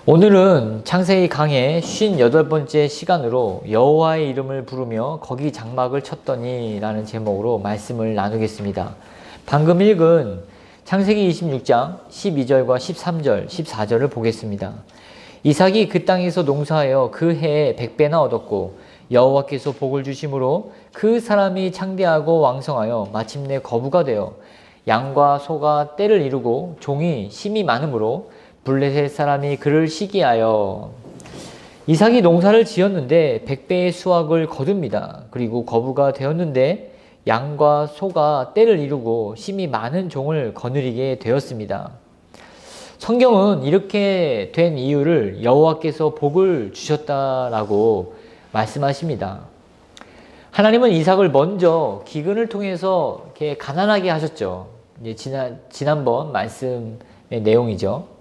오늘은 창세기 강의 58번째 시간으로 여호와의 이름을 부르며 거기 장막을 쳤더니 라는 제목으로 말씀을 나누겠습니다. 방금 읽은 창세기 26장 12절과 13절, 14절을 보겠습니다. 이삭이 그 땅에서 농사하여 그 해에 100배나 얻었고 여호와께서 복을 주심으로 그 사람이 창대하고 왕성하여 마침내 거부가 되어 양과 소가 떼를 이루고 종이 심이 많으므로 블레셋 사람이 그를 시기하여. 이삭이 농사를 지었는데 100배의 수확을 거둡니다. 그리고 거부가 되었는데 양과 소가 떼를 이루고 심이 많은 종을 거느리게 되었습니다. 성경은 이렇게 된 이유를 여호와께서 복을 주셨다라고 말씀하십니다. 하나님은 이삭을 먼저 기근을 통해서 이렇게 가난하게 하셨죠. 지난번 말씀의 내용이죠.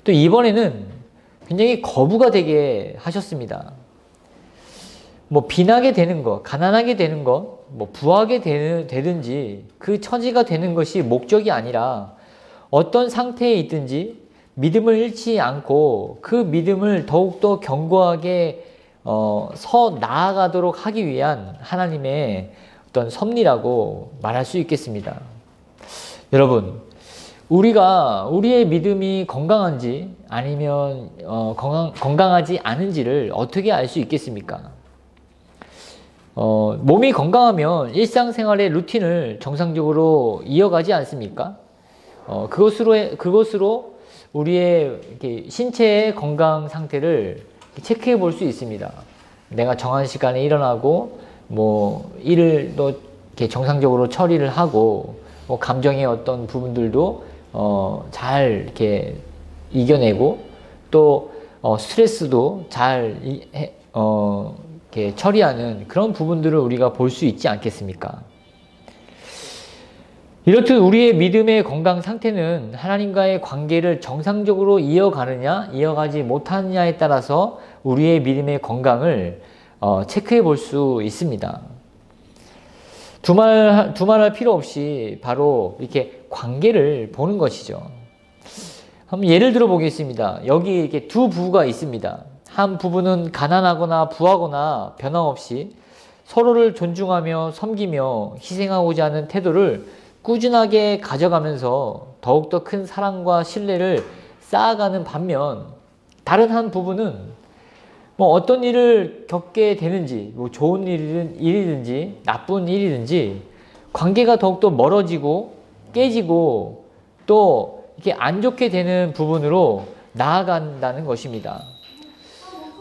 또 이번에는 굉장히 거부가 되게 하셨습니다. 빈하게 되는 것, 가난하게 되는 것, 부하게 되든지 그 처지가 되는 것이 목적이 아니라 어떤 상태에 있든지 믿음을 잃지 않고 그 믿음을 더욱더 견고하게 서 나아가도록 하기 위한 하나님의 어떤 섭리라고 말할 수 있겠습니다. 여러분, 우리의 믿음이 건강한지 아니면 건강하지 않은지를 어떻게 알 수 있겠습니까? 몸이 건강하면 일상생활의 루틴을 정상적으로 이어가지 않습니까? 그것으로 우리의 이렇게 신체의 건강 상태를 체크해 볼 수 있습니다. 내가 정한 시간에 일어나고, 일을 또 이렇게 정상적으로 처리를 하고, 감정의 어떤 부분들도 잘 이렇게 이겨내고, 또 스트레스도 잘 이렇게 처리하는 그런 부분들을 우리가 볼 수 있지 않겠습니까? 이렇듯 우리의 믿음의 건강 상태는 하나님과의 관계를 정상적으로 이어가느냐 이어가지 못하느냐에 따라서 우리의 믿음의 건강을 체크해 볼 수 있습니다. 두말할 필요 없이 바로 이렇게 관계를 보는 것이죠. 한번 예를 들어 보겠습니다. 여기 이렇게 두 부부가 있습니다. 한 부부는 가난하거나 부하거나 변함없이 서로를 존중하며 섬기며 희생하고자 하는 태도를 꾸준하게 가져가면서 더욱더 큰 사랑과 신뢰를 쌓아가는 반면, 다른 한 부부는 어떤 일을 겪게 되는지, 좋은 일이든지 나쁜 일이든지 관계가 더욱더 멀어지고 깨지고 또 이렇게 안 좋게 되는 부분으로 나아간다는 것입니다.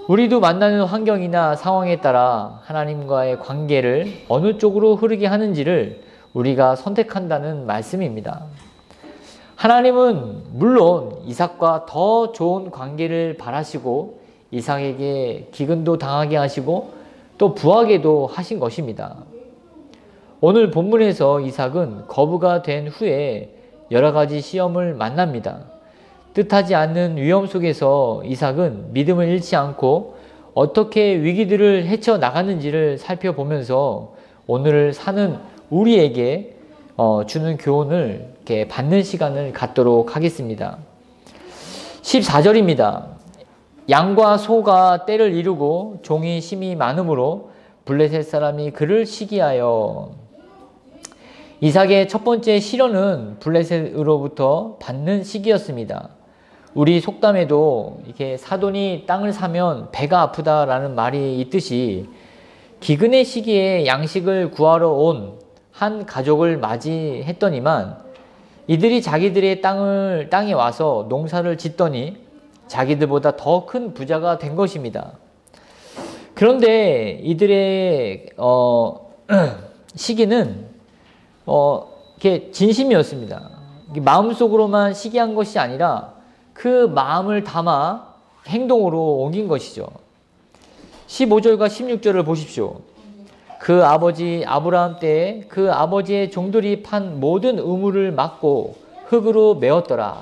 우리도 만나는 환경이나 상황에 따라 하나님과의 관계를 어느 쪽으로 흐르게 하는지를 우리가 선택한다는 말씀입니다. 하나님은 물론 이삭과 더 좋은 관계를 바라시고 이삭에게 기근도 당하게 하시고 또 부하게도 하신 것입니다. 오늘 본문에서 이삭은 거부가 된 후에 여러 가지 시험을 만납니다. 뜻하지 않는 위험 속에서 이삭은 믿음을 잃지 않고 어떻게 위기들을 헤쳐나가는지를 살펴보면서 오늘을 사는 우리에게 주는 교훈을 이렇게 받는 시간을 갖도록 하겠습니다. 14절입니다. 양과 소가 떼를 이루고 종이 심이 많으므로 블레셋 사람이 그를 시기하여. 이삭의 첫 번째 시련은 블레셋으로부터 받는 시기였습니다. 우리 속담에도 이렇게 사돈이 땅을 사면 배가 아프다라는 말이 있듯이 기근의 시기에 양식을 구하러 온 한 가족을 맞이했더니만 이들이 자기들의 땅에 와서 농사를 짓더니 자기들보다 더 큰 부자가 된 것입니다. 그런데 이들의 시기는 이게 진심이었습니다. 마음속으로만 시기한 것이 아니라 그 마음을 담아 행동으로 옮긴 것이죠. 15절과 16절을 보십시오. 그 아버지 아브라함 때에 그 아버지의 종들이 판 모든 우물을 막고 흙으로 메웠더라.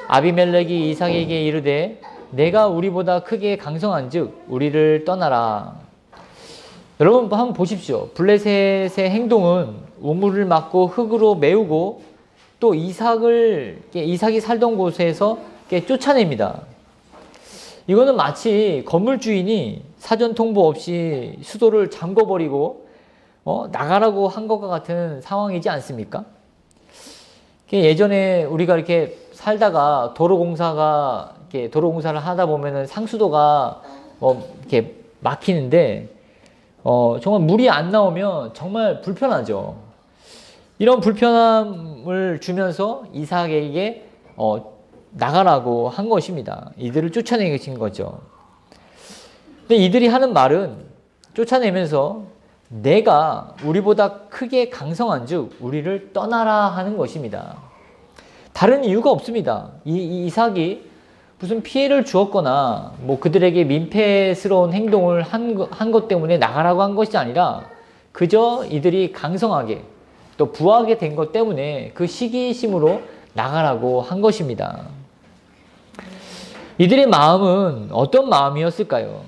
아비멜렉이 이삭에게 이르되 내가 우리보다 크게 강성한즉 우리를 떠나라. 여러분 한번 보십시오. 블레셋의 행동은 우물을 막고 흙으로 메우고 또 이삭이 살던 곳에서 쫓아냅니다. 이거는 마치 건물 주인이 사전 통보 없이 수도를 잠궈버리고 나가라고 한 것과 같은 상황이지 않습니까? 예전에 우리가 이렇게 살다가 도로공사를 하다 보면은 상수도가 이렇게 막히는데 정말 물이 안 나오면 정말 불편하죠. 이런 불편함을 주면서 이삭에게 나가라고 한 것입니다. 이들을 쫓아내신 거죠. 근데 이들이 하는 말은 쫓아내면서 내가 우리보다 크게 강성한즉 우리를 떠나라 하는 것입니다. 다른 이유가 없습니다. 이삭이 무슨 피해를 주었거나 뭐 그들에게 민폐스러운 행동을 한 것 때문에 나가라고 한 것이 아니라 그저 이들이 강성하게 또 부하게 된 것 때문에 그 시기심으로 나가라고 한 것입니다. 이들의 마음은 어떤 마음이었을까요?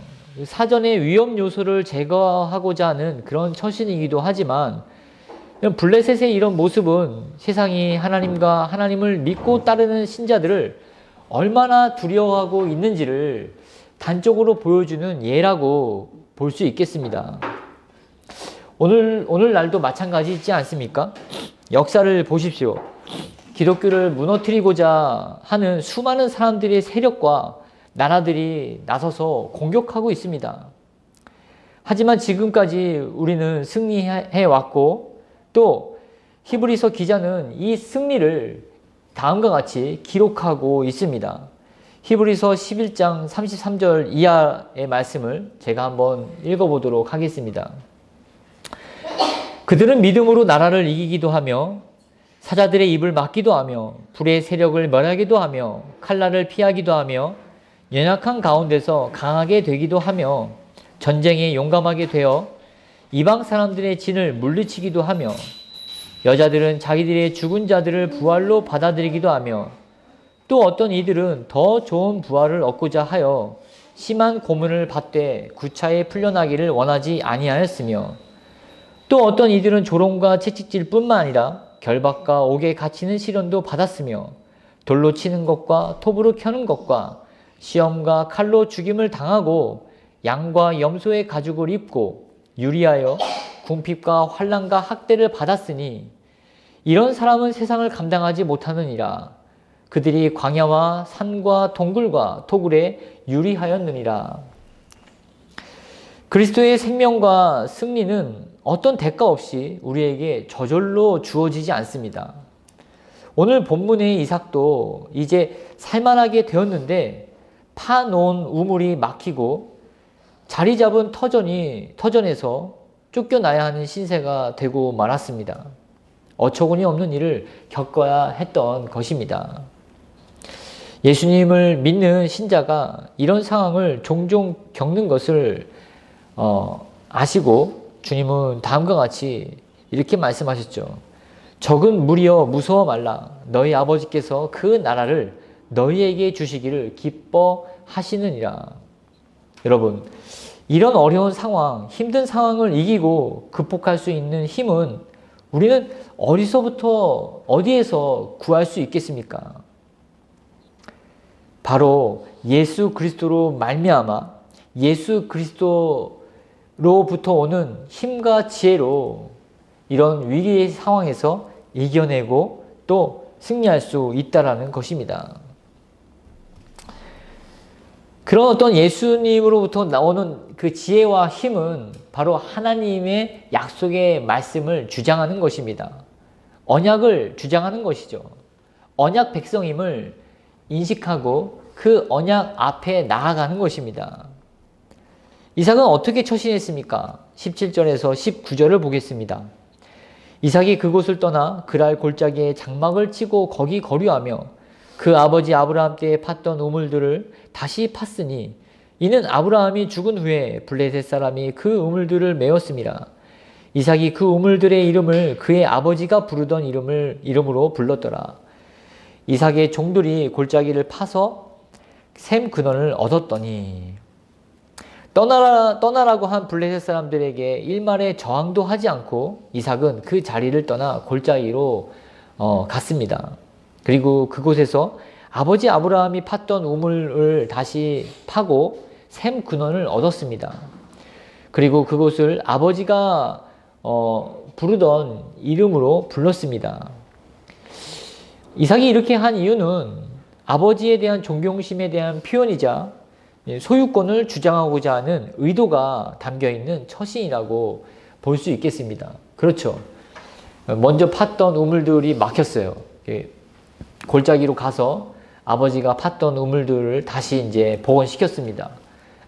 사전의 위험 요소를 제거하고자 하는 그런 처신이기도 하지만 블레셋의 이런 모습은 세상이 하나님과 하나님을 믿고 따르는 신자들을 얼마나 두려워하고 있는지를 단적으로 보여주는 예라고 볼 수 있겠습니다. 오늘날도 마찬가지지 않습니까? 역사를 보십시오. 기독교를 무너뜨리고자 하는 수많은 사람들의 세력과 나라들이 나서서 공격하고 있습니다. 하지만 지금까지 우리는 승리해 왔고 또 히브리서 기자는 이 승리를 다음과 같이 기록하고 있습니다. 히브리서 11장 33절 이하의 말씀을 제가 한번 읽어보도록 하겠습니다. 그들은 믿음으로 나라를 이기기도 하며 사자들의 입을 막기도 하며 불의 세력을 멸하기도 하며 칼날을 피하기도 하며 연약한 가운데서 강하게 되기도 하며 전쟁에 용감하게 되어 이방 사람들의 진을 물리치기도 하며 여자들은 자기들의 죽은 자들을 부활로 받아들이기도 하며 또 어떤 이들은 더 좋은 부활을 얻고자 하여 심한 고문을 받되 구차에 풀려나기를 원하지 아니하였으며 또 어떤 이들은 조롱과 채찍질 뿐만 아니라 결박과 옥에 갇히는 시련도 받았으며 돌로 치는 것과 톱으로 켜는 것과 시험과 칼로 죽임을 당하고 양과 염소의 가죽을 입고 유리하여 궁핍과 환난과 학대를 받았으니 이런 사람은 세상을 감당하지 못하느니라. 그들이 광야와 산과 동굴과 토굴에 유리하였느니라. 그리스도의 생명과 승리는 어떤 대가 없이 우리에게 저절로 주어지지 않습니다. 오늘 본문의 이삭도 이제 살만하게 되었는데 파놓은 우물이 막히고 자리 잡은 터전에서 쫓겨나야 하는 신세가 되고 말았습니다. 어처구니 없는 일을 겪어야 했던 것입니다. 예수님을 믿는 신자가 이런 상황을 종종 겪는 것을 아시고 주님은 다음과 같이 이렇게 말씀하셨죠. 적은 무리여 무서워 말라. 너희 아버지께서 그 나라를 너희에게 주시기를 기뻐하시느니라. 여러분, 이런 어려운 상황, 힘든 상황을 이기고 극복할 수 있는 힘은 우리는 어디에서 구할 수 있겠습니까? 바로 예수 그리스도로 말미암아 예수 그리스도로부터 오는 힘과 지혜로 이런 위기의 상황에서 이겨내고 또 승리할 수 있다라는 것입니다. 그런 어떤 예수님으로부터 나오는 그 지혜와 힘은 바로 하나님의 약속의 말씀을 주장하는 것입니다. 언약을 주장하는 것이죠. 언약 백성임을 인식하고 그 언약 앞에 나아가는 것입니다. 이삭은 어떻게 처신했습니까? 17절에서 19절을 보겠습니다. 이삭이 그곳을 떠나 그랄 골짜기에 장막을 치고 거기 거류하며 그 아버지 아브라함 때에 팠던 우물들을 다시 팠으니 이는 아브라함이 죽은 후에 블레셋 사람이 그 우물들을 메웠습니다. 이삭이 그 우물들의 이름을 그의 아버지가 부르던 이름으로 불렀더라. 이삭의 종들이 골짜기를 파서 샘 근원을 얻었더니 떠나라고 한 블레셋 사람들에게 일말의 저항도 하지 않고 이삭은 그 자리를 떠나 골짜기로 갔습니다. 그리고 그곳에서 아버지 아브라함이 팠던 우물을 다시 파고 샘 근원을 얻었습니다. 그리고 그곳을 아버지가 부르던 이름으로 불렀습니다. 이삭이 이렇게 한 이유는 아버지에 대한 존경심에 대한 표현이자 소유권을 주장하고자 하는 의도가 담겨있는 처신이라고 볼 수 있겠습니다. 그렇죠. 먼저 팠던 우물들이 막혔어요. 골짜기로 가서 아버지가 팠던 우물들을 다시 이제 복원시켰습니다.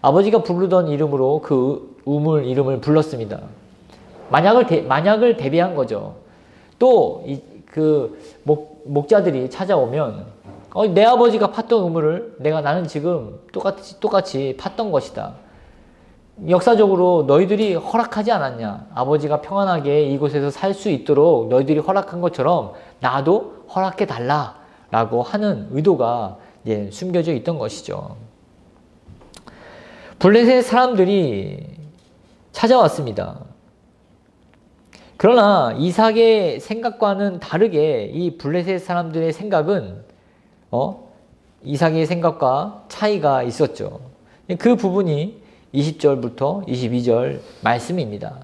아버지가 부르던 이름으로 그 우물 이름을 불렀습니다. 만약을 대비한 거죠. 또 목자들이 찾아오면 내 아버지가 팠던 우물을 나는 지금 똑같이 팠던 것이다. 역사적으로 너희들이 허락하지 않았냐. 아버지가 평안하게 이곳에서 살 수 있도록 너희들이 허락한 것처럼 나도 허락해 달라 라고 하는 의도가 숨겨져 있던 것이죠. 블레셋 사람들이 찾아왔습니다. 그러나 이삭의 생각과는 다르게 이 블레셋 사람들의 생각은 이삭의 생각과 차이가 있었죠. 그 부분이 20절부터 22절 말씀입니다.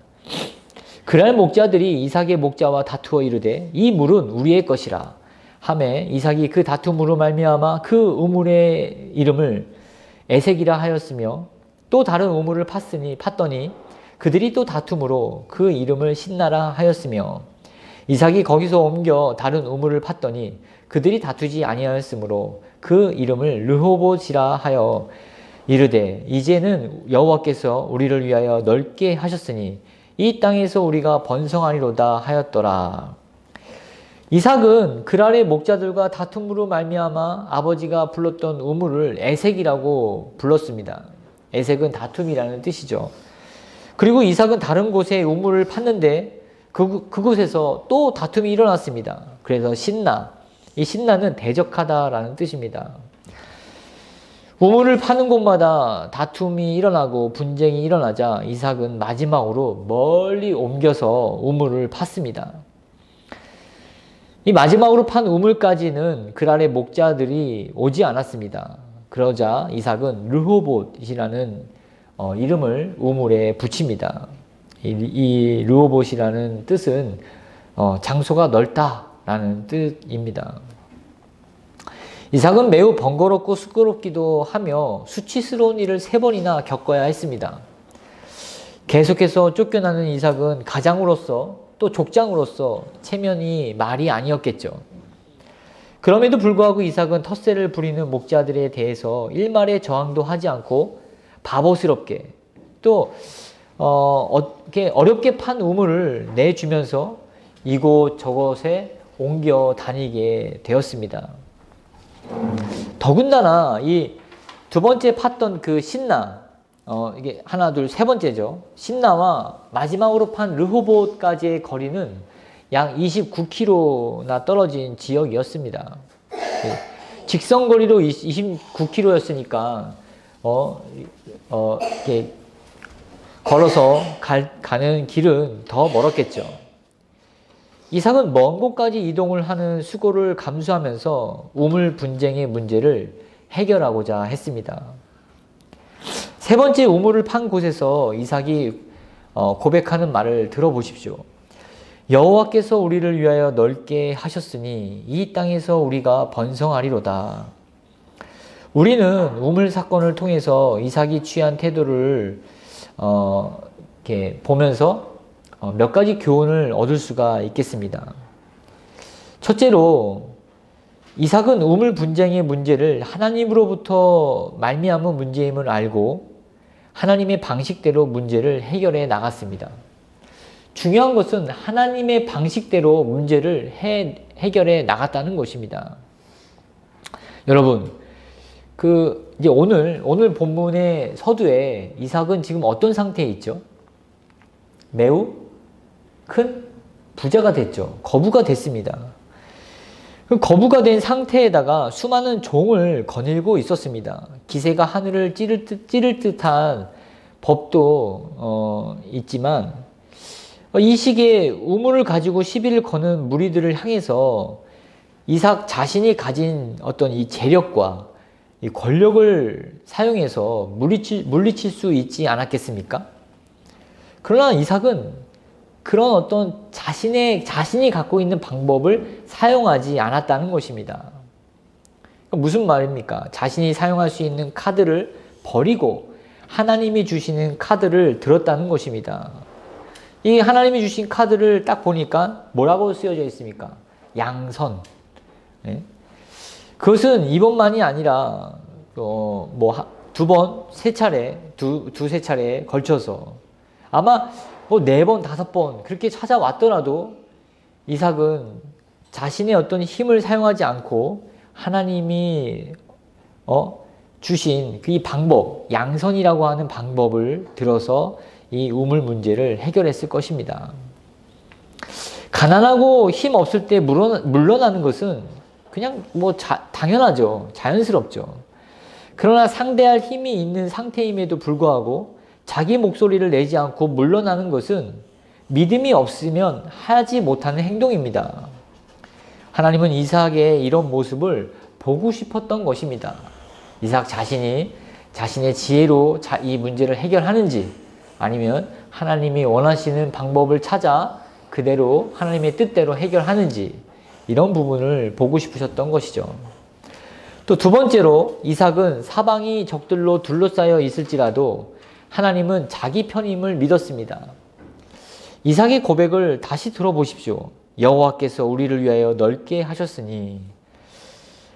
그날 목자들이 이삭의 목자와 다투어 이르되 이 물은 우리의 것이라 하매 이삭이 그 다툼으로 말미암아 그 우물의 이름을 에색이라 하였으며 또 다른 우물을 팠더니 그들이 또 다툼으로 그 이름을 신나라 하였으며 이삭이 거기서 옮겨 다른 우물을 팠더니 그들이 다투지 아니하였으므로 그 이름을 르호봇이라 하여 이르되 이제는 여호와께서 우리를 위하여 넓게 하셨으니 이 땅에서 우리가 번성하리로다 하였더라. 이삭은 그랄의 목자들과 다툼으로 말미암아 아버지가 불렀던 우물을 에색이라고 불렀습니다. 에색은 다툼이라는 뜻이죠. 그리고 이삭은 다른 곳에 우물을 팠는데 그곳에서 또 다툼이 일어났습니다. 그래서 이 신나는 대적하다라는 뜻입니다. 우물을 파는 곳마다 다툼이 일어나고 분쟁이 일어나자 이삭은 마지막으로 멀리 옮겨서 우물을 팠습니다. 이 마지막으로 판 우물까지는 그랄의 목자들이 오지 않았습니다. 그러자 이삭은 르호봇이라는 이름을 우물에 붙입니다. 이 르호봇이라는 뜻은 장소가 넓다라는 뜻입니다. 이삭은 매우 번거롭고 시끄럽기도 하며 수치스러운 일을 3번이나 겪어야 했습니다. 계속해서 쫓겨나는 이삭은 가장으로서 또 족장으로서 체면이 말이 아니었겠죠. 그럼에도 불구하고 이삭은 텃세를 부리는 목자들에 대해서 일말의 저항도 하지 않고 바보스럽게 또 어렵게 판 우물을 내주면서 이곳 저곳에 옮겨 다니게 되었습니다. 더군다나 이 두 번째 팠던 그 신나, 이게 하나, 둘, 세 번째죠. 신나와 마지막으로 판 르호봇까지의 거리는 약 29km나 떨어진 지역이었습니다. 직선거리로 29km였으니까 이렇게 걸어서 가는 길은 더 멀었겠죠. 이삭은 먼 곳까지 이동을 하는 수고를 감수하면서 우물 분쟁의 문제를 해결하고자 했습니다. 3번째 우물을 판 곳에서 이삭이 고백하는 말을 들어보십시오. 여호와께서 우리를 위하여 넓게 하셨으니 이 땅에서 우리가 번성하리로다. 우리는 우물 사건을 통해서 이삭이 취한 태도를 이렇게 보면서 몇 가지 교훈을 얻을 수가 있겠습니다. 첫째로 이삭은 우물 분쟁의 문제를 하나님으로부터 말미암은 문제임을 알고 하나님의 방식대로 문제를 해결해 나갔습니다. 중요한 것은 하나님의 방식대로 문제를 해결해 나갔다는 것입니다. 여러분, 이제 오늘 본문의 서두에 이삭은 지금 어떤 상태에 있죠? 매우 큰 부자가 됐죠. 거부가 됐습니다. 거부가 된 상태에다가 수많은 종을 거닐고 있었습니다. 기세가 하늘을 찌를 듯한 법도 있지만 이 시기에 우물을 가지고 시비를 거는 무리들을 향해서 이삭 자신이 가진 어떤 이 재력과 이 권력을 사용해서 물리칠 수 있지 않았겠습니까? 그러나 이삭은 그런 어떤 자신이 갖고 있는 방법을 사용하지 않았다는 것입니다. 무슨 말입니까? 자신이 사용할 수 있는 카드를 버리고 하나님이 주시는 카드를 들었다는 것입니다. 이 하나님이 주신 카드를 딱 보니까 뭐라고 쓰여져 있습니까? 양선. 네? 그것은 이번만이 아니라 두 번, 세 차례, 두세 차례에 걸쳐서 아마 네 번, 다섯 번 그렇게 찾아왔더라도 이삭은 자신의 어떤 힘을 사용하지 않고 하나님이 주신 그 방법, 양선이라고 하는 방법을 들어서 이 우물 문제를 해결했을 것입니다. 가난하고 힘 없을 때 물러나는 것은 그냥 당연하죠. 자연스럽죠. 그러나 상대할 힘이 있는 상태임에도 불구하고 자기 목소리를 내지 않고 물러나는 것은 믿음이 없으면 하지 못하는 행동입니다. 하나님은 이삭의 이런 모습을 보고 싶었던 것입니다. 이삭 자신이 자신의 지혜로 이 문제를 해결하는지 아니면 하나님이 원하시는 방법을 찾아 그대로 하나님의 뜻대로 해결하는지 이런 부분을 보고 싶으셨던 것이죠. 또 두 번째로 이삭은 사방이 적들로 둘러싸여 있을지라도 하나님은 자기 편임을 믿었습니다. 이삭의 고백을 다시 들어보십시오. 여호와께서 우리를 위하여 넓게 하셨으니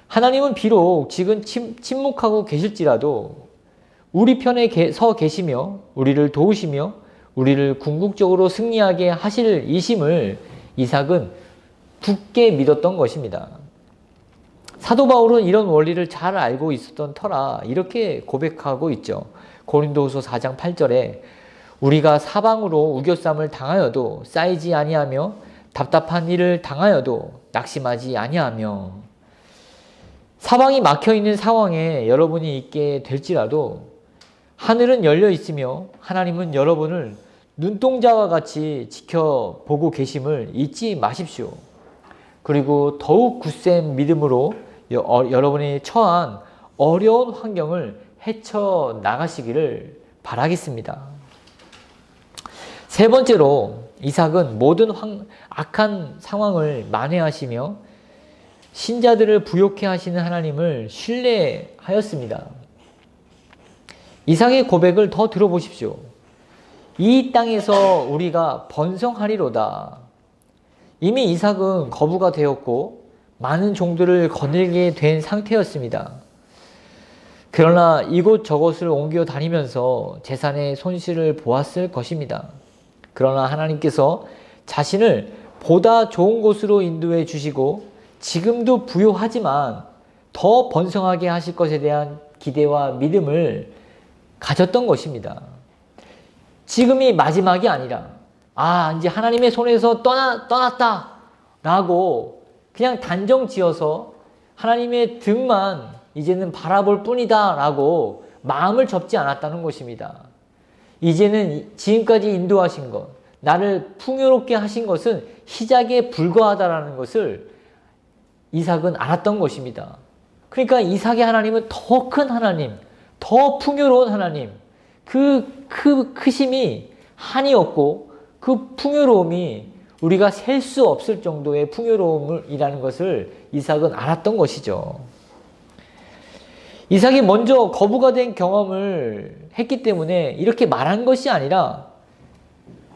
하나님은 비록 지금 침묵하고 계실지라도 우리 편에 서 계시며 우리를 도우시며 우리를 궁극적으로 승리하게 하실 이심을 이삭은 굳게 믿었던 것입니다. 사도 바울은 이런 원리를 잘 알고 있었던 터라 이렇게 고백하고 있죠. 고린도후서 4장 8절에 우리가 사방으로 우겨쌈을 당하여도 쌓이지 아니하며 답답한 일을 당하여도 낙심하지 아니하며 사방이 막혀있는 상황에 여러분이 있게 될지라도 하늘은 열려 있으며 하나님은 여러분을 눈동자와 같이 지켜보고 계심을 잊지 마십시오. 그리고 더욱 굳센 믿음으로 여러분이 처한 어려운 환경을 헤쳐나가시기를 바라겠습니다. 세 번째로 이삭은 모든 악한 상황을 만회하시며 신자들을 부욕해 하시는 하나님을 신뢰하였습니다. 이삭의 고백을 더 들어보십시오. 이 땅에서 우리가 번성하리로다. 이미 이삭은 거부가 되었고 많은 종들을 거느리게 된 상태였습니다. 그러나 이곳저곳을 옮겨 다니면서 재산의 손실을 보았을 것입니다. 그러나 하나님께서 자신을 보다 좋은 곳으로 인도해 주시고 지금도 부요하지만 더 번성하게 하실 것에 대한 기대와 믿음을 가졌던 것입니다. 지금이 마지막이 아니라 이제 하나님의 손에서 떠났다 라고 그냥 단정 지어서 하나님의 등만 이제는 바라볼 뿐이다 라고 마음을 접지 않았다는 것입니다. 이제는 지금까지 인도하신 것, 나를 풍요롭게 하신 것은 시작에 불과하다라는 것을 이삭은 알았던 것입니다. 그러니까 이삭의 하나님은 더 큰 하나님, 더 풍요로운 하나님, 그 크심이 한이 없고 그 풍요로움이 우리가 셀 수 없을 정도의 풍요로움이라는 것을 이삭은 알았던 것이죠. 이삭이 먼저 거부가 된 경험을 했기 때문에 이렇게 말한 것이 아니라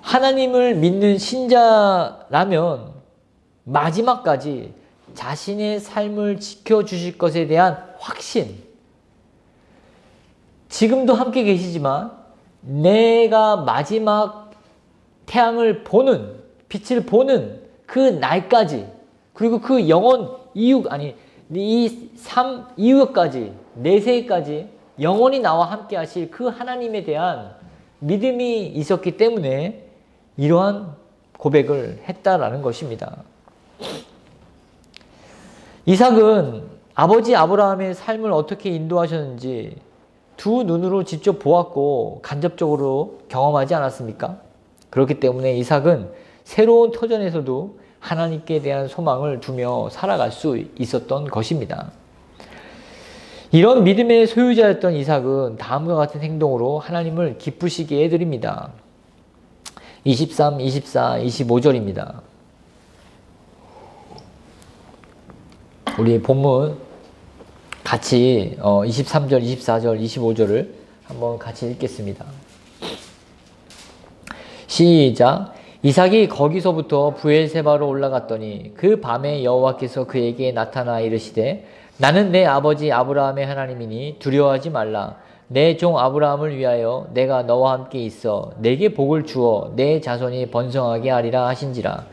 하나님을 믿는 신자라면 마지막까지 자신의 삶을 지켜주실 것에 대한 확신, 지금도 함께 계시지만 내가 마지막 태양을 보는, 빛을 보는 그 날까지, 그리고 그 영원 이후, 이 삶 이후까지, 내세까지 영원히 나와 함께 하실 그 하나님에 대한 믿음이 있었기 때문에 이러한 고백을 했다라는 것입니다. 이삭은 아버지 아브라함의 삶을 어떻게 인도하셨는지 두 눈으로 직접 보았고 간접적으로 경험하지 않았습니까? 그렇기 때문에 이삭은 새로운 터전에서도 하나님께 대한 소망을 두며 살아갈 수 있었던 것입니다. 이런 믿음의 소유자였던 이삭은 다음과 같은 행동으로 하나님을 기쁘시게 해드립니다. 23, 24, 25절입니다. 우리 본문 같이 23절, 24절, 25절을 한번 같이 읽겠습니다. 시작. 이삭이 거기서부터 브엘세바로 올라갔더니 그 밤에 여호와께서 그에게 나타나 이르시되 나는 내 아버지 아브라함의 하나님이니 두려워하지 말라. 내 종 아브라함을 위하여 내가 너와 함께 있어 내게 복을 주어 내 자손이 번성하게 하리라 하신지라.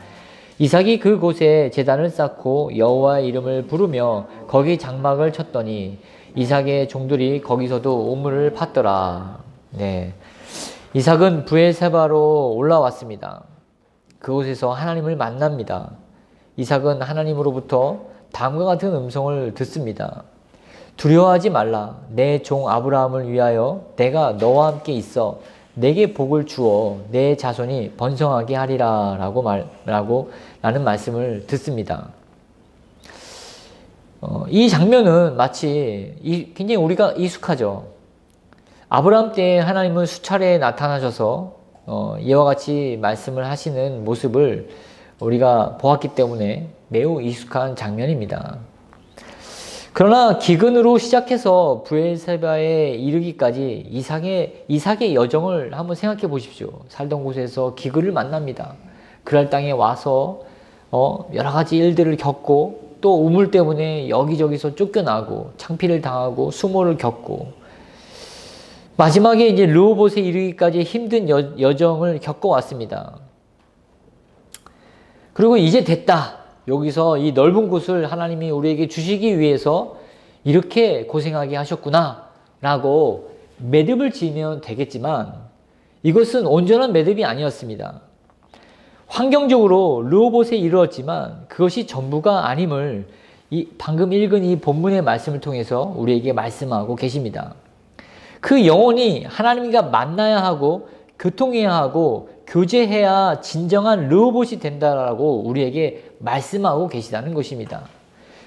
이삭이 그곳에 제단을 쌓고 여호와의 이름을 부르며 거기 장막을 쳤더니 이삭의 종들이 거기서도 우물을 팠더라. 네, 이삭은 브엘세바로 올라왔습니다. 그곳에서 하나님을 만납니다. 이삭은 하나님으로부터 다음과 같은 음성을 듣습니다. 두려워하지 말라. 내 종 아브라함을 위하여 내가 너와 함께 있어 내게 복을 주어 내 자손이 번성하게 하리라 라는 말씀을 듣습니다. 이 장면은 마치 굉장히 우리가 익숙하죠. 아브라함 때 하나님은 수차례 나타나셔서 이와 같이 말씀을 하시는 모습을 우리가 보았기 때문에 매우 익숙한 장면입니다. 그러나 기근으로 시작해서 브엘세바에 이르기까지 이삭의 여정을 한번 생각해 보십시오. 살던 곳에서 기근을 만납니다. 그랄 땅에 와서 여러 가지 일들을 겪고 또 우물 때문에 여기저기서 쫓겨나고 창피를 당하고 수모를 겪고 마지막에 이제 르호봇에 이르기까지 힘든 여정을 겪어왔습니다. 그리고 이제 됐다. 여기서 이 넓은 곳을 하나님이 우리에게 주시기 위해서 이렇게 고생하게 하셨구나 라고 매듭을 지으면 되겠지만 이것은 온전한 매듭이 아니었습니다. 환경적으로 르호봇에 이르렀지만 그것이 전부가 아님을 방금 읽은 이 본문의 말씀을 통해서 우리에게 말씀하고 계십니다. 그 영혼이 하나님과 만나야 하고 교통해야 하고 교제해야 진정한 르호봇이 된다라고 우리에게 말씀하고 계시다는 것입니다.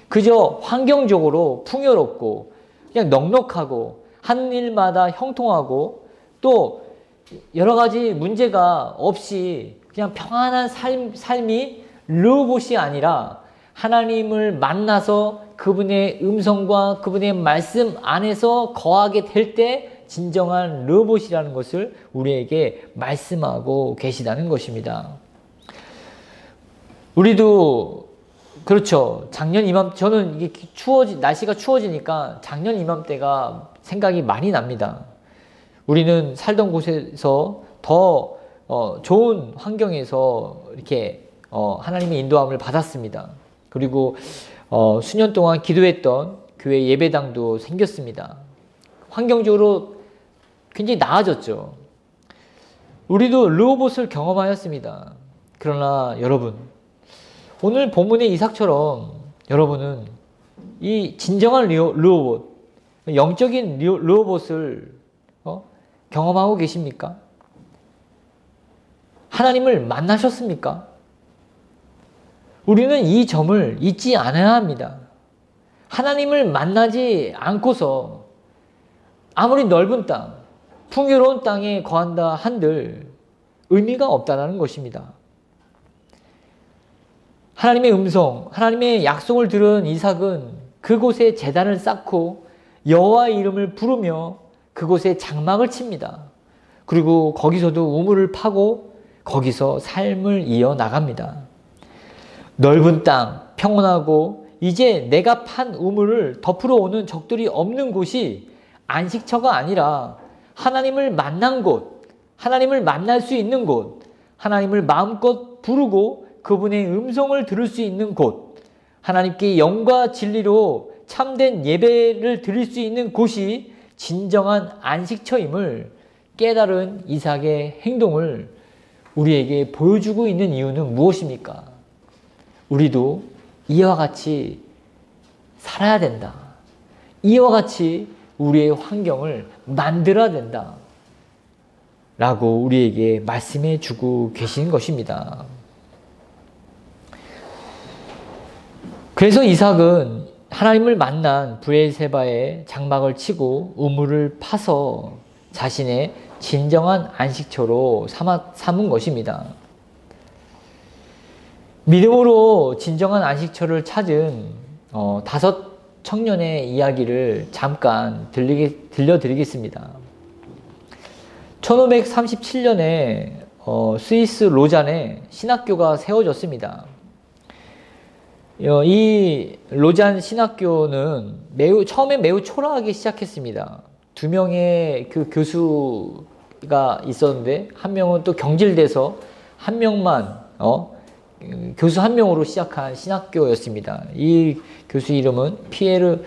그저 환경적으로 풍요롭고 그냥 넉넉하고 한 일마다 형통하고 또 여러 가지 문제가 없이 그냥 평안한 삶이 르호봇이 아니라 하나님을 만나서 그분의 음성과 그분의 말씀 안에서 거하게 될 때 진정한 르호봇이라는 것을 우리에게 말씀하고 계시다는 것입니다. 우리도 그렇죠. 작년 이맘때 저는 이게 날씨가 추워지니까 작년 이맘때가 생각이 많이 납니다. 우리는 살던 곳에서 더 좋은 환경에서 이렇게 하나님의 인도함을 받았습니다. 그리고 수년 동안 기도했던 교회 예배당도 생겼습니다. 환경적으로 굉장히 나아졌죠. 우리도 르호봇을 경험하였습니다. 그러나 여러분, 오늘 본문의 이삭처럼 여러분은 이 진정한 르호봇, 영적인 르호봇을 경험하고 계십니까? 하나님을 만나셨습니까? 우리는 이 점을 잊지 않아야 합니다. 하나님을 만나지 않고서 아무리 넓은 땅, 풍요로운 땅에 거한다 한들 의미가 없다는 것입니다. 하나님의 음성, 하나님의 약속을 들은 이삭은 그곳에 제단을 쌓고 여호와의 이름을 부르며 그곳에 장막을 칩니다. 그리고 거기서도 우물을 파고 거기서 삶을 이어나갑니다. 넓은 땅, 평온하고 이제 내가 판 우물을 덮으러 오는 적들이 없는 곳이 안식처가 아니라 하나님을 만난 곳, 하나님을 만날 수 있는 곳, 하나님을 마음껏 부르고 그분의 음성을 들을 수 있는 곳, 하나님께 영과 진리로 참된 예배를 드릴 수 있는 곳이 진정한 안식처임을 깨달은 이삭의 행동을 우리에게 보여주고 있는 이유는 무엇입니까? 우리도 이와 같이 살아야 된다. 이와 같이 우리의 환경을 만들어야 된다. 라고 우리에게 말씀해 주고 계신 것입니다. 그래서 이삭은 하나님을 만난 브엘세바의 장막을 치고 우물을 파서 자신의 진정한 안식처로 삼은 것입니다. 믿음으로 진정한 안식처를 찾은 5 청년의 이야기를 잠깐 들려드리겠습니다. 1537년에 스위스 로잔에 신학교가 세워졌습니다. 이 로잔 신학교는 처음에 매우 초라하게 시작했습니다. 2명의 그 교수가 있었는데 한 명은 또 경질돼서 한 명만 교수 한 명으로 시작한 신학교였습니다. 이 교수 이름은 피에르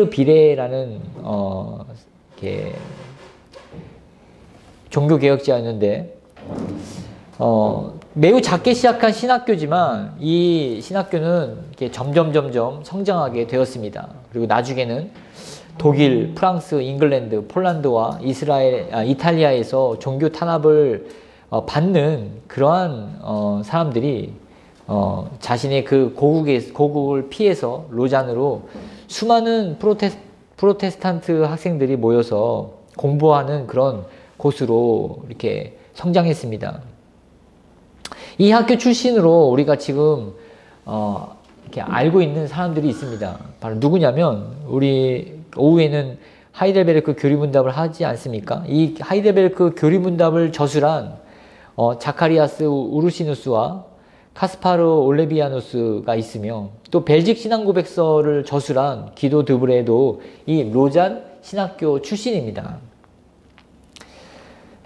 비레라는 종교개혁자였는데 매우 작게 시작한 신학교지만 이 신학교는 이렇게 점점 성장하게 되었습니다. 그리고 나중에는 독일, 프랑스, 잉글랜드, 폴란드와 이탈리아에서 종교 탄압을 받는 그러한 사람들이 자신의 그 고국을 피해서 로잔으로 수많은 프로테스탄트 학생들이 모여서 공부하는 그런 곳으로 이렇게 성장했습니다. 이 학교 출신으로 우리가 지금 이렇게 알고 있는 사람들이 있습니다. 바로 누구냐면 우리 오후에는 하이델베르크 교리문답을 하지 않습니까? 이 하이델베르크 교리문답을 저술한 자카리아스 우르시누스와 카스파르 올레비아누스가 있으며 또 벨직 신앙고백서를 저술한 기도 드브레도 이 로잔 신학교 출신입니다.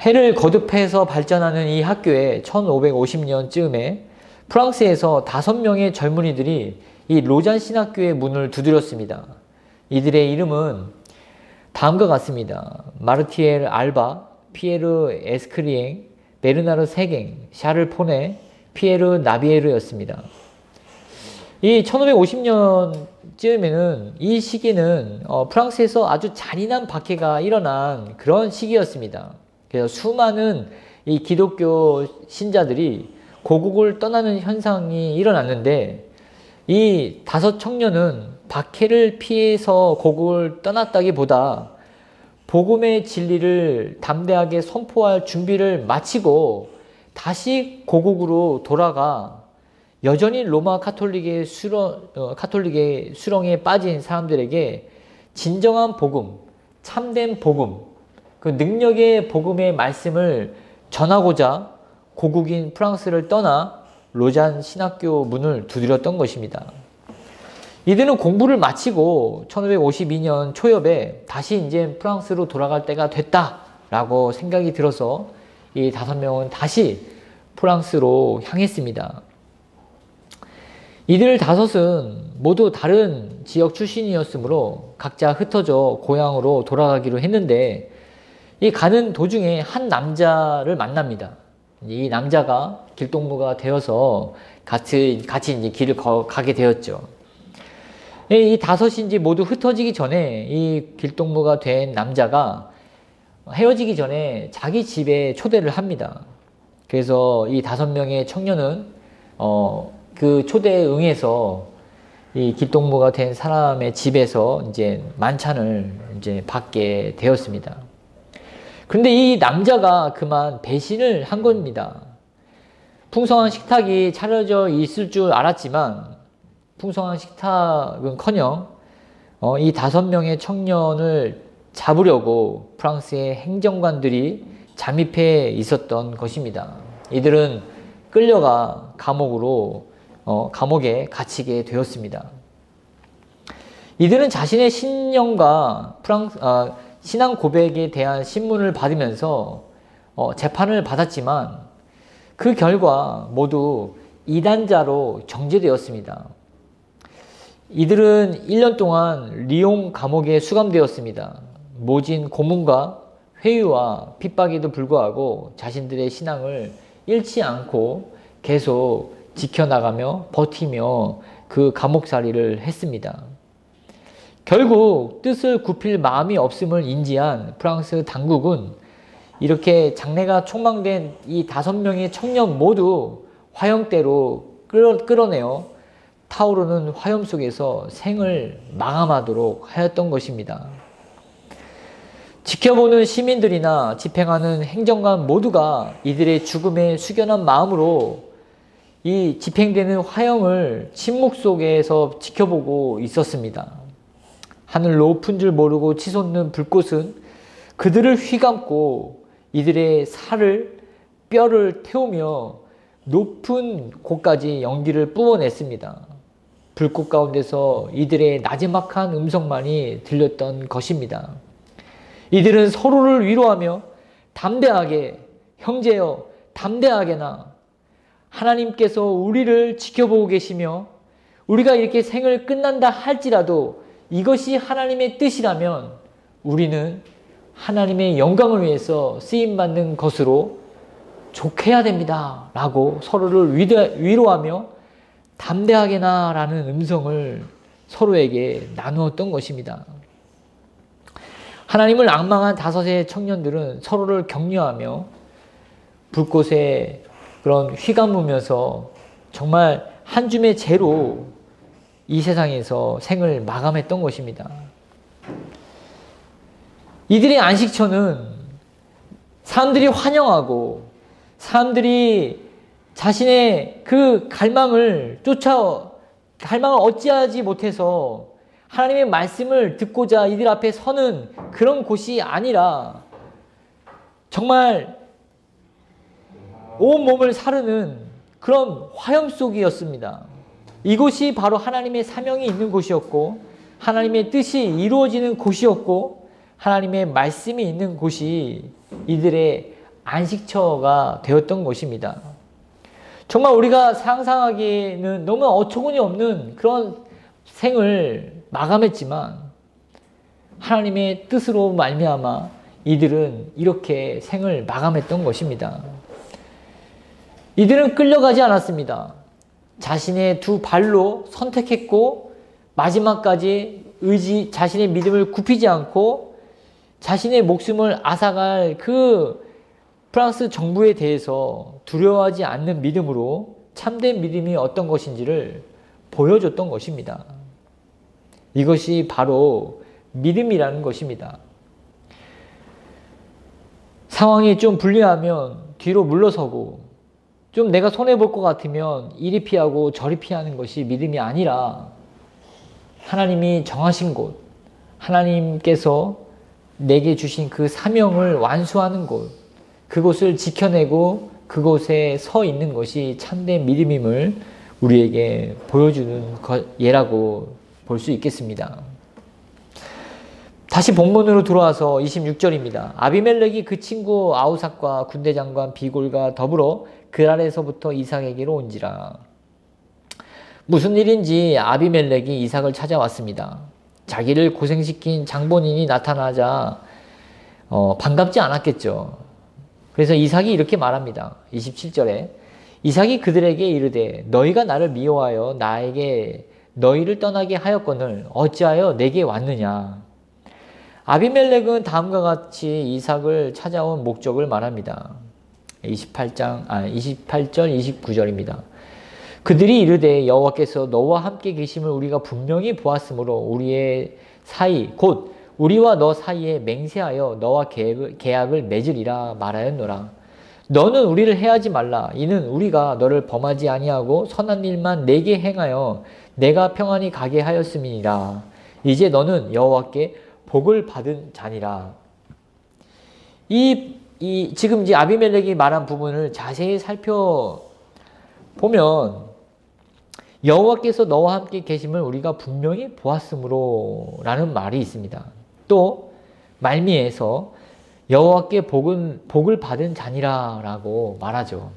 해를 거듭해서 발전하는 이 학교에 1550년쯤에 프랑스에서 5명의 젊은이들이 이 로잔 신학교의 문을 두드렸습니다. 이들의 이름은 다음과 같습니다. 마르티엘 알바, 피에르 에스크리엥, 베르나르 세갱, 샤를 포네, 피에르 나비에르였습니다. 이 1550년쯤에는 이 시기는 프랑스에서 아주 잔인한 박해가 일어난 그런 시기였습니다. 그래서 수많은 이 기독교 신자들이 고국을 떠나는 현상이 일어났는데 이 5 청년은 박해를 피해서 고국을 떠났다기보다 복음의 진리를 담대하게 선포할 준비를 마치고 다시 고국으로 돌아가 여전히 로마 카톨릭의 수렁에 빠진 사람들에게 진정한 복음, 참된 복음, 그 능력의 복음의 말씀을 전하고자 고국인 프랑스를 떠나 로잔 신학교 문을 두드렸던 것입니다. 이들은 공부를 마치고 1552년 초엽에 다시 이제 프랑스로 돌아갈 때가 됐다라고 생각이 들어서 이 5명은 다시 프랑스로 향했습니다. 이들 5은 모두 다른 지역 출신이었으므로 각자 흩어져 고향으로 돌아가기로 했는데 이 가는 도중에 한 남자를 만납니다. 이 남자가 길동무가 되어서 같이 이제 길을 가게 되었죠. 이 5이 이제 모두 흩어지기 전에 이 길동무가 된 남자가 헤어지기 전에 자기 집에 초대를 합니다. 그래서 이 5명의 청년은 그 초대에 응해서 이 길동무가 된 사람의 집에서 이제 만찬을 이제 받게 되었습니다. 그런데 이 남자가 그만 배신을 한 겁니다. 풍성한 식탁이 차려져 있을 줄 알았지만 풍성한 식탁은커녕 이 5명의 청년을 잡으려고 프랑스의 행정관들이 잠입해 있었던 것입니다. 이들은 끌려가 감옥에 갇히게 되었습니다. 이들은 자신의 신령과 신앙 고백에 대한 신문을 받으면서 재판을 받았지만 그 결과 모두 이단자로 정죄되었습니다. 이들은 1년 동안 리옹 감옥에 수감되었습니다. 모진 고문과 회유와 핍박에도 불구하고 자신들의 신앙을 잃지 않고 계속 지켜나가며 버티며 그 감옥살이를 했습니다. 결국 뜻을 굽힐 마음이 없음을 인지한 프랑스 당국은 이렇게 장래가 촉망된 이 5명의 청년 모두 화형대로 끌어내어 타오르는 화염 속에서 생을 마감하도록 하였던 것입니다. 지켜보는 시민들이나 집행하는 행정관 모두가 이들의 죽음에 숙연한 마음으로 이 집행되는 화형을 침묵 속에서 지켜보고 있었습니다. 하늘 높은 줄 모르고 치솟는 불꽃은 그들을 휘감고 이들의 살을 뼈를 태우며 높은 곳까지 연기를 뿜어냈습니다. 불꽃 가운데서 이들의 나지막한 음성만이 들렸던 것입니다. 이들은 서로를 위로하며 담대하게, 형제여 담대하게나, 하나님께서 우리를 지켜보고 계시며 우리가 이렇게 생을 끝난다 할지라도 이것이 하나님의 뜻이라면 우리는 하나님의 영광을 위해서 쓰임받는 것으로 족해야 됩니다 라고 서로를 위로하며 담대하게나 라는 음성을 서로에게 나누었던 것입니다. 하나님을 앙망한 다섯의 청년들은 서로를 격려하며 불꽃에 그런 휘감으면서 정말 한 줌의 재로 이 세상에서 생을 마감했던 것입니다. 이들의 안식처는 사람들이 환영하고 사람들이 자신의 그 갈망을 어찌하지 못해서 하나님의 말씀을 듣고자 이들 앞에 서는 그런 곳이 아니라 정말 온몸을 사르는 그런 화염 속이었습니다. 이곳이 바로 하나님의 사명이 있는 곳이었고 하나님의 뜻이 이루어지는 곳이었고 하나님의 말씀이 있는 곳이 이들의 안식처가 되었던 것입니다. 정말 우리가 상상하기에는 너무 어처구니 없는 그런 생을 마감했지만 하나님의 뜻으로 말미암아 이들은 이렇게 생을 마감했던 것입니다. 이들은 끌려가지 않았습니다. 자신의 두 발로 선택했고 마지막까지 자신의 믿음을 굽히지 않고 자신의 목숨을 앗아갈 그 프랑스 정부에 대해서 두려워하지 않는 믿음으로 참된 믿음이 어떤 것인지를 보여줬던 것입니다. 이것이 바로 믿음이라는 것입니다. 상황이 좀 불리하면 뒤로 물러서고 좀 내가 손해볼 것 같으면 이리 피하고 저리 피하는 것이 믿음이 아니라 하나님이 정하신 곳, 하나님께서 내게 주신 그 사명을 완수하는 곳, 그곳을 지켜내고 그곳에 서 있는 것이 참된 믿음임을 우리에게 보여주는 예라고 볼 수 있겠습니다. 다시 본문으로 돌아와서 26절입니다. 아비멜렉이 그 친구 아우삭과 군대장관 비골과 더불어 그랄에서부터 이삭에게로 온지라. 무슨 일인지 아비멜렉이 이삭을 찾아왔습니다. 자기를 고생시킨 장본인이 나타나자 반갑지 않았겠죠. 그래서 이삭이 이렇게 말합니다. 27절에 이삭이 그들에게 이르되 너희가 나를 미워하여 나에게 너희를 떠나게 하였거늘 어찌하여 내게 왔느냐. 아비멜렉은 다음과 같이 이삭을 찾아온 목적을 말합니다. 28절 29절입니다. 그들이 이르되 여호와께서 너와 함께 계심을 우리가 분명히 보았으므로 우리의 사이 곧 우리와 너 사이에 맹세하여 너와 계약을 맺으리라 말하였노라. 너는 우리를 해하지 말라. 이는 우리가 너를 범하지 아니하고 선한 일만 내게 행하여 내가 평안히 가게 하였음이니라. 이제 너는 여호와께 복을 받은 자니라. 지금 이제 아비멜렉이 말한 부분을 자세히 살펴보면 여호와께서 너와 함께 계심을 우리가 분명히 보았으므로 라는 말이 있습니다. 또 말미에서 여호와께 복을 받은 자니라 라고 말하죠.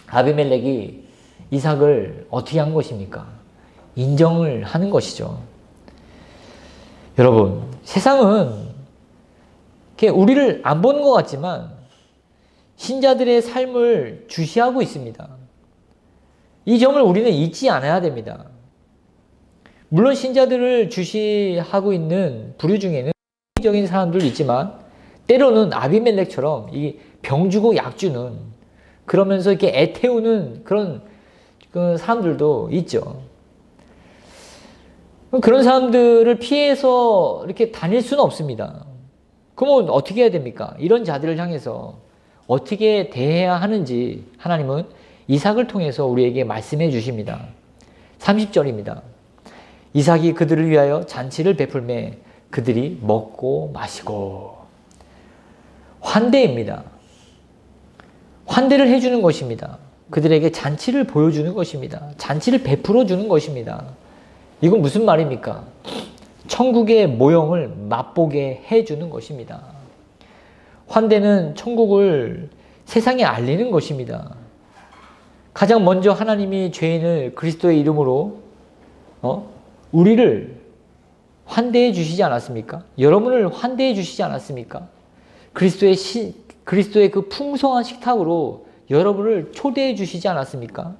아비멜렉이 이삭을 어떻게 한 것입니까? 인정을 하는 것이죠. 여러분, 세상은 우리를 안 보는 것 같지만 신자들의 삶을 주시하고 있습니다. 이 점을 우리는 잊지 않아야 됩니다. 물론 신자들을 주시하고 있는 부류 중에는 적인 사람들도 있지만 때로는 아비멜렉처럼 이 병주고 약주는 그러면서 이렇게 애태우는 그런 사람들도 있죠. 그런 사람들을 피해서 이렇게 다닐 수는 없습니다. 그러면 어떻게 해야 됩니까? 이런 자들을 향해서 어떻게 대해야 하는지 하나님은 이삭을 통해서 우리에게 말씀해 주십니다. 30절입니다. 이삭이 그들을 위하여 잔치를 베풀매 그들이 먹고 마시고. 환대입니다. 환대를 해주는 것입니다. 그들에게 잔치를 보여주는 것입니다. 잔치를 베풀어 주는 것입니다. 이건 무슨 말입니까? 천국의 모형을 맛보게 해주는 것입니다. 환대는 천국을 세상에 알리는 것입니다. 가장 먼저 하나님이 죄인을 그리스도의 이름으로 우리를 환대해 주시지 않았습니까? 여러분을 환대해 주시지 않았습니까? 그리스도의 그 풍성한 식탁으로 여러분을 초대해 주시지 않았습니까?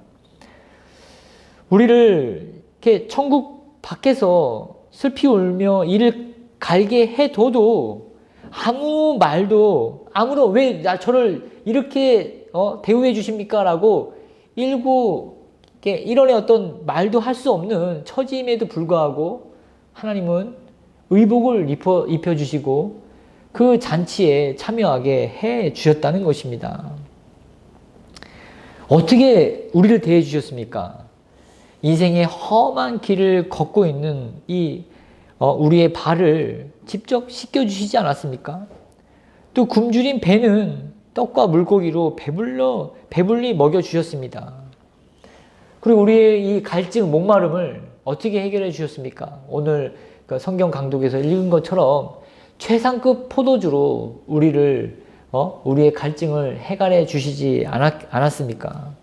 우리를 이렇게 천국 밖에서 슬피 울며 이를 갈게 해둬도 아무 말도 왜 저를 이렇게 대우해 주십니까? 라고 이런의 어떤 말도 할 수 없는 처지임에도 불구하고 하나님은 의복을 입혀주시고 그 잔치에 참여하게 해 주셨다는 것입니다. 어떻게 우리를 대해 주셨습니까? 인생의 험한 길을 걷고 있는 우리의 발을 직접 씻겨주시지 않았습니까? 또 굶주린 배는 떡과 물고기로 배불리 먹여주셨습니다. 그리고 우리의 이 갈증, 목마름을 어떻게 해결해 주셨습니까? 오늘 성경 강독에서 읽은 것처럼 최상급 포도주로 우리의 갈증을 해결해 주시지 않았습니까?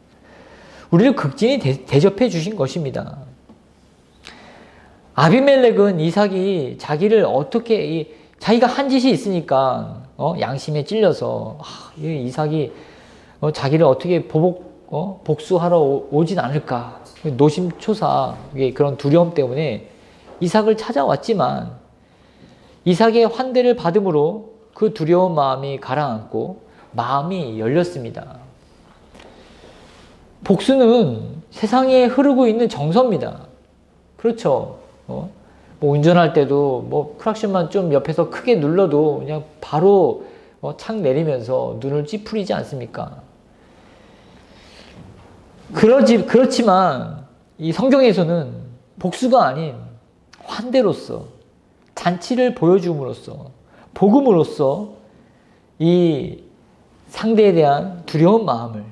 우리를 극진히 대접해 주신 것입니다. 아비멜렉은 이삭이 자기가 한 짓이 있으니까 양심에 찔려서 이삭이 자기를 어떻게 복수하러 오진 않을까, 노심초사 그런 두려움 때문에 이삭을 찾아왔지만 이삭의 환대를 받음으로 그 두려운 마음이 가라앉고 마음이 열렸습니다. 복수는 세상에 흐르고 있는 정서입니다. 그렇죠. 뭐 운전할 때도 크락션만 좀 옆에서 크게 눌러도 그냥 바로 창 내리면서 눈을 찌푸리지 않습니까? 그렇지만 이 성경에서는 복수가 아닌 환대로서, 잔치를 보여줌으로써, 복음으로써 이 상대에 대한 두려운 마음을,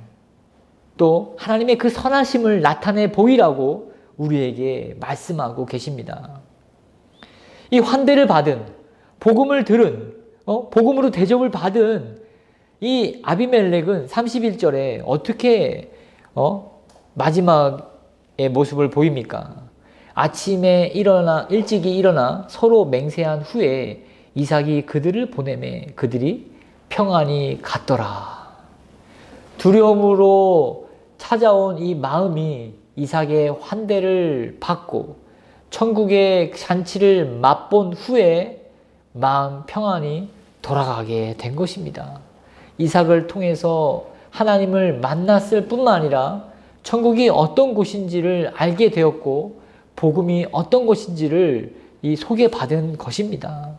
또 하나님의 그 선하심을 나타내 보이라고 우리에게 말씀하고 계십니다. 이 환대를 받은, 복음을 들은, 복음으로 대접을 받은 이 아비멜렉은 31절에 어떻게 마지막의 모습을 보입니까? 아침에 일찍이 일어나 서로 맹세한 후에 이삭이 그들을 보내매 그들이 평안히 갔더라. 두려움으로 찾아온 이 마음이 이삭의 환대를 받고 천국의 잔치를 맛본 후에 마음 평안히 돌아가게 된 것입니다. 이삭을 통해서 하나님을 만났을 뿐만 아니라 천국이 어떤 곳인지를 알게 되었고 복음이 어떤 것인지를 소개받은 것입니다.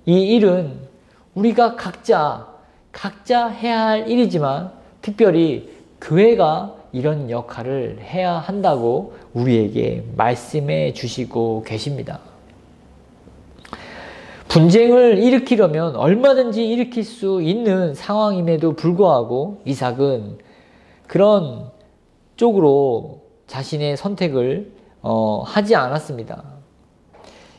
이 일은 우리가 각자 해야 할 일이지만 특별히 교회가 이런 역할을 해야 한다고 우리에게 말씀해 주시고 계십니다. 분쟁을 일으키려면 얼마든지 일으킬 수 있는 상황임에도 불구하고 이삭은 그런 쪽으로 자신의 선택을 하지 않았습니다.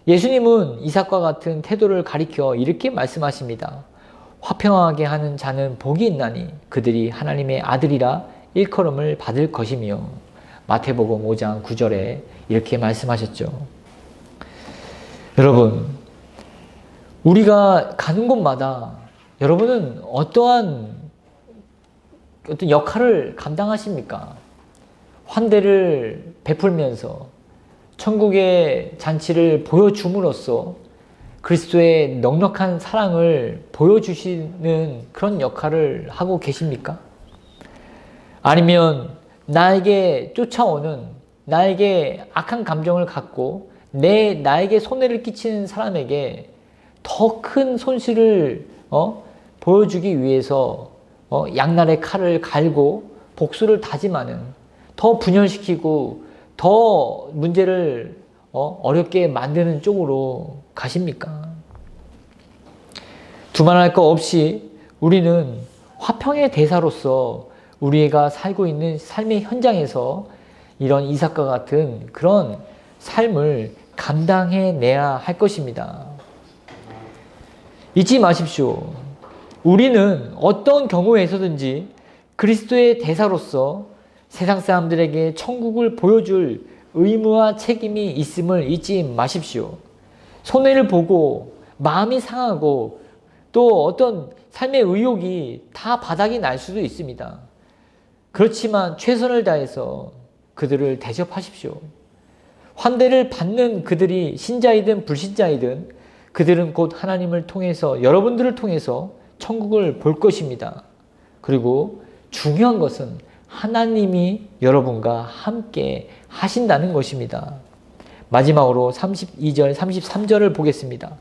예수님은 이삭과 같은 태도를 가리켜 이렇게 말씀하십니다. 화평하게 하는 자는 복이 있나니 그들이 하나님의 아들이라 일컬음을 받을 것이며, 마태복음 5장 9절에 이렇게 말씀하셨죠. 여러분, 우리가 가는 곳마다 여러분은 어떤 역할을 감당하십니까? 환대를 베풀면서 천국의 잔치를 보여줌으로써 그리스도의 넉넉한 사랑을 보여주시는 그런 역할을 하고 계십니까? 아니면 나에게 쫓아오는, 나에게 악한 감정을 갖고 나에게 손해를 끼치는 사람에게 더 큰 손실을 보여주기 위해서 양날의 칼을 갈고 복수를 다짐하는, 더 분열시키고 더 문제를 어렵게 만드는 쪽으로 가십니까? 두말할 거 없이 우리는 화평의 대사로서 우리가 살고 있는 삶의 현장에서 이런 이삭과 같은 그런 삶을 감당해내야 할 것입니다. 잊지 마십시오. 우리는 어떤 경우에서든지 그리스도의 대사로서 세상 사람들에게 천국을 보여줄 의무와 책임이 있음을 잊지 마십시오. 손해를 보고 마음이 상하고 또 어떤 삶의 의욕이 다 바닥이 날 수도 있습니다. 그렇지만 최선을 다해서 그들을 대접하십시오. 환대를 받는 그들이 신자이든 불신자이든 그들은 곧 하나님을 통해서, 여러분들을 통해서 천국을 볼 것입니다. 그리고 중요한 것은 하나님이 여러분과 함께 하신다는 것입니다. 마지막으로 32절, 33절을 보겠습니다.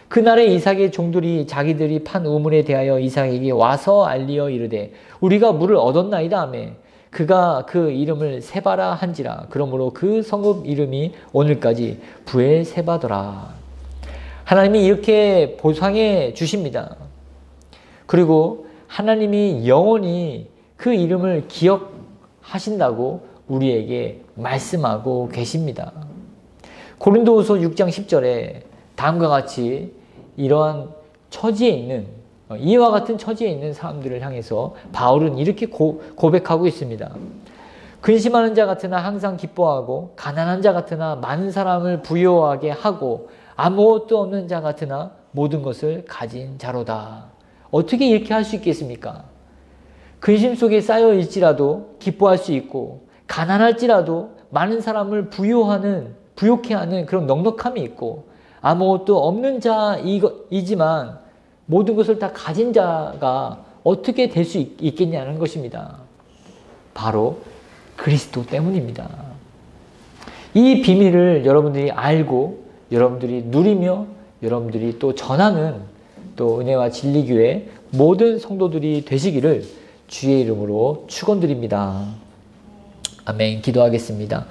그날에 이삭의 종들이 자기들이 판 우물에 대하여 이삭에게 와서 알리어 이르되 우리가 물을 얻었나이다 하며 그가 그 이름을 세바라 한지라. 그러므로 그 성읍 이름이 오늘까지 부엘세바더라. 하나님이 이렇게 보상해 주십니다. 그리고 하나님이 영원히 그 이름을 기억하신다고 우리에게 말씀하고 계십니다. 고린도후서 6장 10절에 다음과 같이 이러한 처지에 있는, 이와 같은 처지에 있는 사람들을 향해서 바울은 이렇게 고백하고 있습니다. 근심하는 자 같으나 항상 기뻐하고 가난한 자 같으나 많은 사람을 부유하게 하고 아무것도 없는 자 같으나 모든 것을 가진 자로다. 어떻게 이렇게 할 수 있겠습니까? 근심 속에 쌓여 있지라도 기뻐할 수 있고 가난할지라도 많은 사람을 부욕해 하는 그런 넉넉함이 있고 아무것도 없는 자이지만 모든 것을 다 가진 자가 어떻게 될 수 있겠냐는 것입니다. 바로 그리스도 때문입니다. 이 비밀을 여러분들이 알고 여러분들이 누리며 여러분들이 또 전하는 또 은혜와 진리교회 모든 성도들이 되시기를 주의 이름으로 축원드립니다. 아멘. 기도하겠습니다.